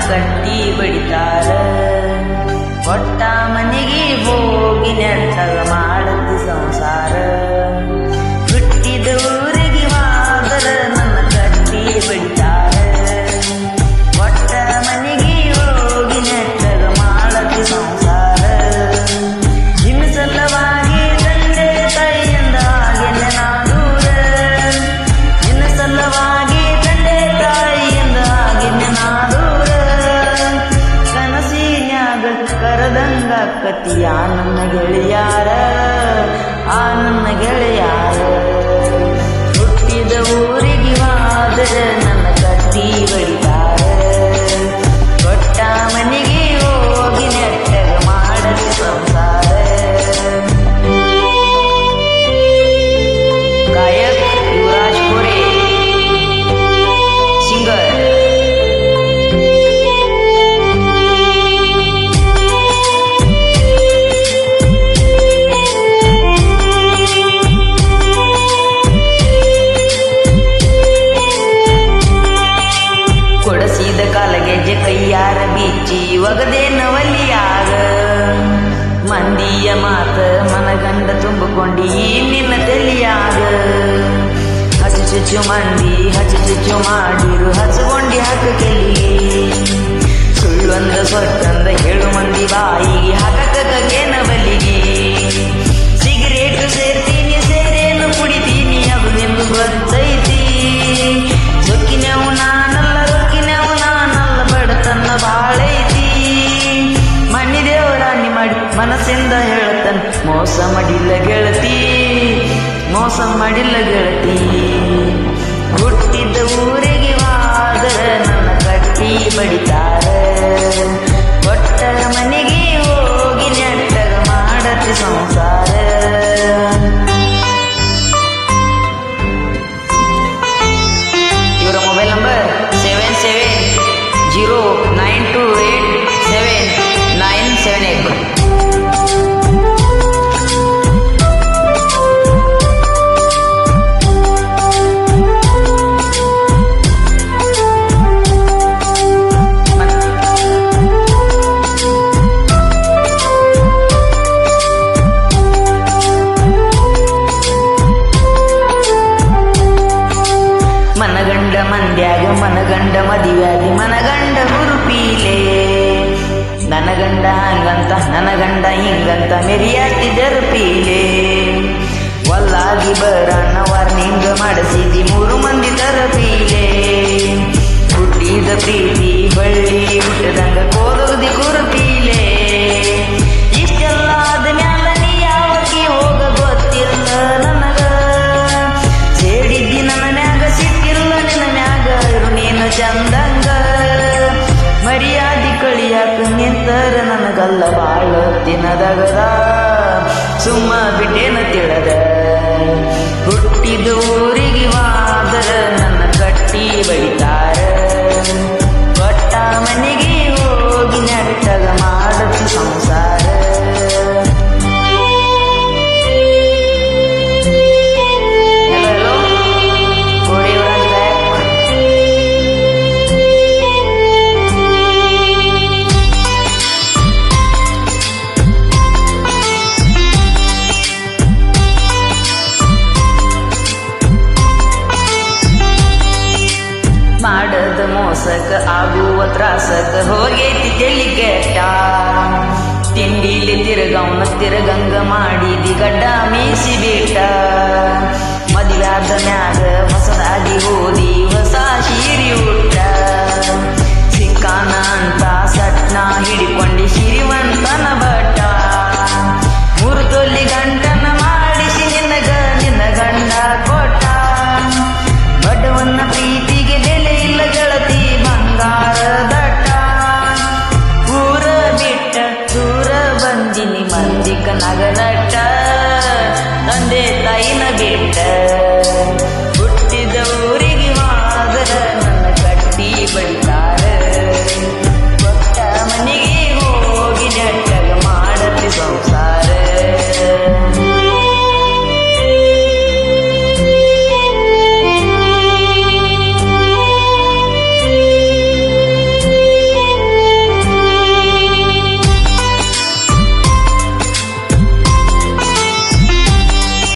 ಕಟ್ಟಿ ಬಡಿತಾರ. ಕೊಟ್ಟ ಮನೆಗೆ ಹೋಗಿ ನೆಟ್ಟಗ ಮಾಡದ್ದು ಸಂಸಾರ. ಹುಟ್ಟಿದ ಊರಿಗೆ ಮಾದರ ನನ್ನ ಕಟ್ಟಿ ಬಡಿತಾರ. ಕೊಟ್ಟ ಮನೆಗೆ ಹೋಗಿ ನೆಟ್ಟಗ ಮಾಡದ್ದು ಸಂಸಾರ. ನಿಮ್ಮ ಸಲವಾಗಿ ತಂದೆ ತಾಯಿಯಿಂದ ಹಾಗೆಲ್ಲ ನಾದೂರ. ನಿನ್ನ ಸಲವಾಗಿ ತಂದೆ ತಾಯಿಯಿಂದ ಹಾಗೆಲ್ಲ ನಾದೂರ. ಕನಸಿನ್ಯಾಗ ಕರದಂಗ ಕತಿಯ ನನ್ನ ಗೆಳೆಯಾರ, ಆ ನನ್ನ ಗೆಳೆಯಾರ. ಹುಟ್ಟಿದ ಊರಿಗೆ ಮಾದರ ನನ್ನ ಕಟ್ಟಿ ಬಡಿತಾರ. ಕೊಟ್ಟ ಮನೆಗೆ ಹೋಗಿ ನೆಟ್ಟಗ ಮಾಡಲು ಸಂಸಾರ. ಗಾಯಕ ಯುವರಾಜ್ ಕೋರೆ, ಸಿಂಗರ್. ಕೊಡಸಿದ ಕಾಲಗೆಜ್ಜೆ ಕೈಯಾರ ಬಿಚ್ಚಿ ಒಗದೇನ ಒಲಿಯಾಗ. ಮಂದಿಯ ಮಾತ ಮನಗಂಡ ತುಂಬಿಕೊಂಡಿ ನಿನ್ನ ತಲಿಯಾಗ. ಹಚ್ಚು ಚುಚ್ಚು ಮಂದಿ ಹಚ್ಚು ಚುಚ್ಚು ಮಾಡಿರು ಹಚ್ಕೊಂಡಿ ಹಾಕ ಕೆಲಿಗೆ. ಸುಳ್ಳೊಂದ ಸೊಟ್ಟಂದ ಹೇಳು ಮಂದಿ ಬಾಯಿಗೆ ಹಾಕಕ್ಕೇನ ಬಲಿಗೆ. ಸಿಗರೇಟ್ ಸೇರ್ತೀನಿ ಸೇರೇನು ಕುಡಿತೀನಿ ಅದು ನಿಮ್ಗೆ ಗೊತ್ತೈತಿ. ಸೊಕ್ಕಿನವು ನಾನಲ್ಲ ರೊಕ್ಕಿನವು ನಾನಲ್ಲ ಬಡತನ ಬಾಳೈತಿ. ಮಣ್ಣಿ ದೇವರಾಣಿ ಮಾಡಿ ಮನಸ್ಸಿಂದ ಹೇಳ್ತಾನೆ ಮೋಸ ಮಾಡಿಲ್ಲ ಗೆಳತಿ, ಮೋಸ ಮಾಡಿಲ್ಲ ಗೆಳತಿ. ಹುಟ್ಟಿದ್ದ ಊರಿಗೆ ವಾದರ ನನ್ನ ಕಟ್ಟಿ ಬಡಿತಾರ. ಕೊಟ್ಟ ಮನೆಗೆ ಹೋಗಿ ನೆಟ್ಟಗ ಮಾಡತಿ ಸಂಸಾರ. ಇವರ ಮೊಬೈಲ್ ನಂಬರ್ 7709287978. ಮನಗಂಡ ಮಂದ್ಯಾಗ ಮನಗಂಡ ಮದಿವ್ಯಾಗಿ ಮನಗಂಡ ಹುರುಪೀಲೆ. ನನ್ನ ಗಂಡ ಹಂಗಂತ ನನ್ನ ಗಂಡ ಹಿಂಗಂತ ಮೆರಿಯಾತಿ ಜರುಪೀಲೆ. ಒಲ್ಲಾಗಿ ಬರಣ್ಣ ವಾರ್ನಿಂಗ್ ಮಾಡಿಸಿದಿ 3 ಮಂದಿ ತರಪೀಲೆ. ಹುಟ್ಟಿದ ಪ್ರೀತಿ ಬಳ್ಳಿ ಹುಟ್ಟದಂಗ ಕೋದೋದಿ ಕುರುಪೀಲೆ. ಇಷ್ಟೆಲ್ಲ ಆದ್ಮ್ಯಾಲ ನೀ ಯಾವಕ್ಕೆ ಹೋಗ ಗೊತ್ತಿಲ್ಲ ನನಗ. ಸೇಡಿದ್ದಿ ನನ್ನ ಮ್ಯಾಗ ಸಿಟ್ಟಿಲ್ಲ ನಿನ್ನ ಮ್ಯಾಗ ಇರು ನೀನು ಚಂದಂಗ. ಮರ್ಯಾದಿ ಕಳಿಯಾಕ ನಿಂತರ ನನಗಲ್ಲ ಬಾಳ ದಿನದಗದ. ಸುಮ್ಮ ಬಿಟ್ಟೇನ ತಿಳದ. ಹುಟ್ಟಿದ ಊರಿಗೆ ವಾದರ ನನ್ನ ಕಟ್ಟಿ ಬಡಿತಾರ. ಕೊಟ್ಟ ಮನೆಗೆ ಹೋಗಿ ನೆಟ್ಟಗ ಮಾಡತು ಸಂಸಾರ. ಮಾಡದ ಮೋಸಕ ಆಗುವ ತ್ರಾಸಕ ಹೋಗೈತಿ ತಲಿ ಕೆಟ್ಟ. ತಿಂಡಿಲಿ ತಿರುಗವನ ತಿರುಗಂಗ ಮಾಡಿದಿ ಗಡ್ಡ ಮೀಸಿ ಬಿಟ್ಟ. ಮದುವ್ಯಾದ ಮ್ಯಾಗ ಹೊಸದಾಗಿ ಓದಿ ಹೊಸ ಸೀರಿ ಉಟ್ಟ.